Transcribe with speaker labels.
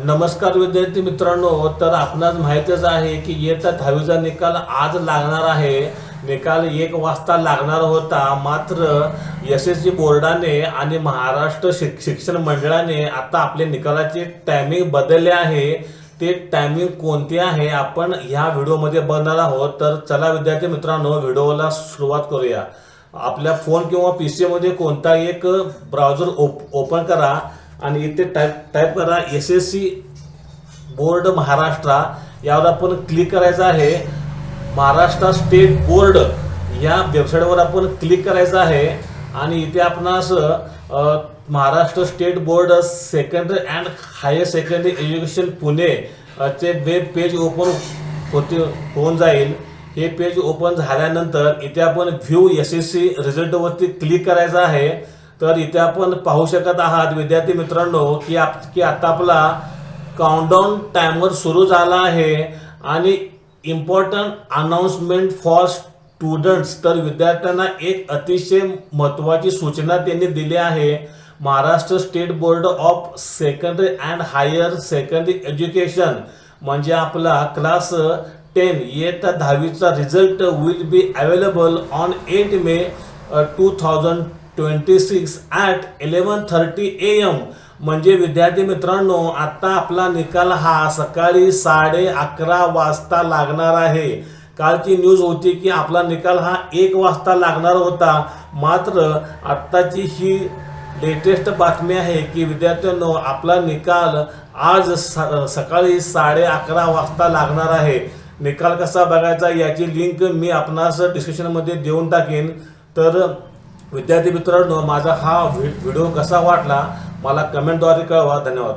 Speaker 1: नमस्कार विद्यार्थी मित्रांनो, तर आपणास माहितीच आहे की इयत्ता 10वीचा निकाल आज लागणार आहे। निकाल 1 वाजता लागणार होता, मात्र एसएससी बोर्डाने आणि महाराष्ट्र शिक्षण मंडळाने आता आपले निकालाचे टायमिंग बदलले आहे। ते टायमिंग कोणते आहे आपण ह्या व्हिडिओमध्ये बघणार आहोत। तर चला विद्यार्थी मित्रांनो, व्हिडिओला सुरुवात करूया। आपल्या फोन किंवा पीसी मध्ये कोणता एक ब्राउझर ओपन करा आणि इथे टाइप करा एसएससी बोर्ड महाराष्ट्र। यावर आपण क्लिक करायचं आहे। महाराष्ट्र स्टेट बोर्ड या वेबसाईटवर आपण क्लिक करायचं आहे आणि इथे आपणास Maharashtra state board secondary and higher secondary education Pune चे वेब पेज ओपन होऊन जाईल। हे पेज ओपन झाल्यानंतर इथे आपण व्ह्यू एसएससी रिझल्ट वरती क्लिक करायचं आहे। तर इथे आपण पाहू शकत आहात विद्यार्थी मित्रांनो की आता आपला काउंटडाऊन टाइमर सुरू झाला आहे आणि इम्पॉर्टंट अनाउन्समेंट फॉर स्टुडंट्स। तर विद्यार्थ्यांना एक अतिशय महत्त्वाची सूचना त्यांनी दिली आहे। Maharashtra state board of secondary and higher secondary education म्हणजे आपला क्लास 10 इयत्ता 10वीचा result will be available on 8 May 2026 at 11:30 AM। म्हणजे विद्यार्थी मित्रांनो, आता आपला निकाल हा सकाळी 11:30 वाजता लागणार आहे। कालची न्यूज होती की आपला निकाल हा 1 वाजता लागणार होता, मात्र आत्ताची ही लेटेस्ट बातमी आहे की विद्यार्थ्यांनो, आपला निकाल आज सकाळी 11:30 वाजता लागणार आहे। निकाल कसा बघायचा याची लिंक मी आपणास डिस्क्रिप्शनमध्ये देऊन टाकेन। तर विद्यार्थी मित्रांनो, माझा हा व्हिडिओ कसा वाटला मला कमेंटद्वारे कळवा। धन्यवाद।